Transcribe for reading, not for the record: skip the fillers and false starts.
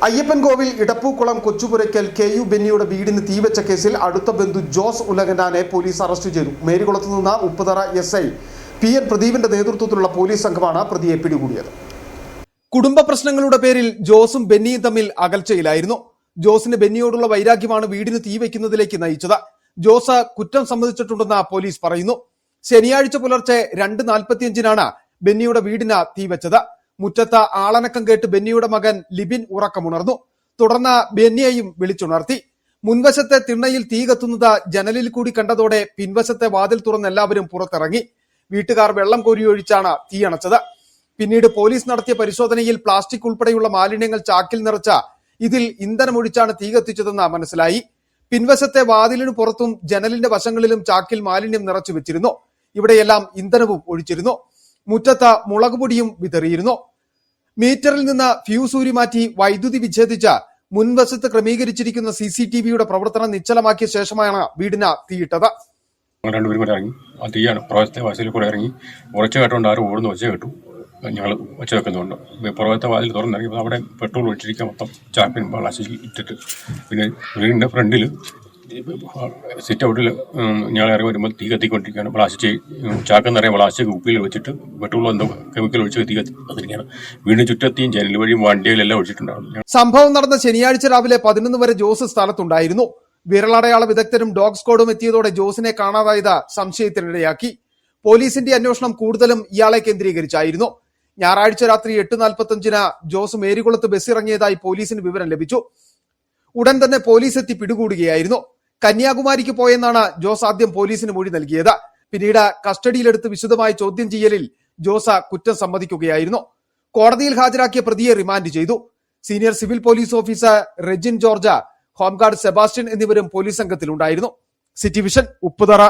അയ്യപ്പൻകോവിൽ ഇടപ്പൂക്കുളം കൊച്ചുപുരയ്ക്കൽ കെ.യു. ബെന്നിയുടെ വീടിന് തീവെച്ച കേസിൽ അടുത്ത ബന്ധു ജോസ് ഉലകനാനെ പോലീസ് അറസ്റ്റ് ചെയ്തു. മേരികുളത്ത് നിന്ന് ഉപ്പുതറ എസ്.ഐ. പി.എൻ. പ്രദീപിന്റെ നേതൃത്വത്തിലുള്ള പോലീസ് സംഘമാണ് പ്രതിയെ പിടികൂടിയത്. കുടുംബ പ്രശ്നങ്ങളുടെ പേരിൽ ജോസും ബെന്നിയും തമ്മിൽ അകൽച്ചയിലായിരുന്നു. ജോസിന് ബെന്നിയോടുള്ള വൈരാഗ്യമാണ് വീടിന് തീവെക്കുന്നതിലേക്ക് നയിച്ചത്. ജോസ് കുറ്റം സമ്മതിച്ചിട്ടുണ്ടെന്ന് പോലീസ് പറയുന്നു. ശനിയാഴ്ച പുലർച്ചെ 2:45 ബെന്നിയുടെ വീടിന് തീവെച്ചത്. മുറ്റത്ത് ആളനക്കം കേട്ട് ബെന്നിയുടെ മകൻ ലിബിൻ ഉറക്കമുണർന്നു. തുടർന്ന് ബെന്നിയെയും വിളിച്ചുണർത്തി. മുൻവശത്തെ തിണ്ണയിൽ തീ കത്തുന്നത് ജനലിൽ കൂടി കണ്ടതോടെ പിൻവശത്തെ വാതിൽ തുറന്ന് എല്ലാവരും പുറത്തിറങ്ങി. വീട്ടുകാർ വെള്ളം കോരിയൊഴിച്ചാണ് തീയണച്ചത്. പിന്നീട് പോലീസ് നടത്തിയ പരിശോധനയിൽ പ്ലാസ്റ്റിക് ഉൾപ്പെടെയുള്ള മാലിന്യങ്ങൾ ചാക്കിൽ നിറച്ച ഇതിൽ ഇന്ധനമൊഴിച്ചാണ് തീ കത്തിച്ചതെന്ന് മനസ്സിലായി. പിൻവശത്തെ വാതിലിനു പുറത്തും ജനലിന്റെ വശങ്ങളിലും ചാക്കിൽ മാലിന്യം നിറച്ചു വെച്ചിരുന്നു. ഇവിടെയെല്ലാം ഇന്ധനവും ഒഴിച്ചിരുന്നു. മുറ്റത്ത് മുളകുപൊടിയും വിതറിയിരുന്നു. മീറ്ററിൽ നിന്ന് ഫ്യൂസ് ഊരി മാറ്റി വൈദ്യുതി വിച്ഛേദിച്ച് മുൻവശത്ത് ക്രമീകരിച്ചിരിക്കുന്ന CCTVയുടെ പ്രവർത്തനം നിശ്ചലമാക്കിയ ശേഷമാണ് വീടിന് തീയിട്ടത്. രണ്ടുപേരും കൂടെ ഇറങ്ങി ആ തീയാണ് പുറത്തെ വാതിൽ കൂടെ ഇറങ്ങി ഒച്ച കേട്ടുകൊണ്ട് ആരും ഓടുന്ന ഒച്ച കേട്ടു. ഞങ്ങൾ ഒച്ച വെക്കുന്നുണ്ട്. പുറത്തെ വാതിൽ തുറന്നിറങ്ങി അവിടെ പെട്രോൾ ഒഴിച്ചിരിക്കുക മൊത്തം ചാക്കിൻ പ്ലാസ്റ്റിക് ഇട്ടിട്ട്. പിന്നെ വീടിൻ്റെ ഫ്രണ്ടിൽ സിറ്റ് ഔട്ടിൽ ഞങ്ങൾ ഇറങ്ങി വരുമ്പോൾ തീ കത്തിക്കൊണ്ടിരിക്കുകയാണ്. പ്ലാസ്റ്റിക് ചാക്കം നിറയെ പ്ലാസ്റ്റിക് കുപ്പിയിൽ വെച്ചിട്ട് പെട്രോൾ എന്തോ കെമിക്കൽ ഒഴിച്ച് തീ കത്തിരിക്കുകയാണ്. വീടിന് ചുറ്റത്തിയും ജനൽ വഴിയും വണ്ടിയിലെല്ലാം ഒഴിച്ചിട്ടുണ്ടായിരുന്നു. സംഭവം നടന്ന ശനിയാഴ്ച രാവിലെ 11 വരെ ജോസ് സ്ഥലത്തുണ്ടായിരുന്നു. വിരലടയാള വിദഗ്ധരും ഡോഗ് സ്ക്വാഡും എത്തിയതോടെ ജോസിനെ കാണാതായത് സംശയത്തിനിടയാക്കി. പോലീസിന്റെ അന്വേഷണം കൂടുതലും ഇയാളെ കേന്ദ്രീകരിച്ചായിരുന്നു. ഞായറാഴ്ച രാത്രി 8:45 ജോസ് മേരികുളത്ത് ബസ്സിറങ്ങിയതായി പോലീസിന് വിവരം ലഭിച്ചു. ഉടൻ തന്നെ പോലീസ് എത്തി പിടികൂടുകയായിരുന്നു. കന്യാകുമാരിക്ക് പോയെന്നാണ് ജോസ് ആദ്യം പോലീസിന് മൊഴി നൽകിയത്. പിന്നീട് കസ്റ്റഡിയിലെടുത്ത് വിശദമായ ചോദ്യം ചെയ്യലിൽ ജോസ് കുറ്റം സമ്മതിക്കുകയായിരുന്നു. കോടതിയിൽ ഹാജരാക്കിയ പ്രതിയെ റിമാൻഡ് ചെയ്തു. Senior civil police officer Rejin George, home guard Sebastian എന്നിവരും പോലീസ് സംഘത്തിലുണ്ടായിരുന്നു. City vision, Upputhara.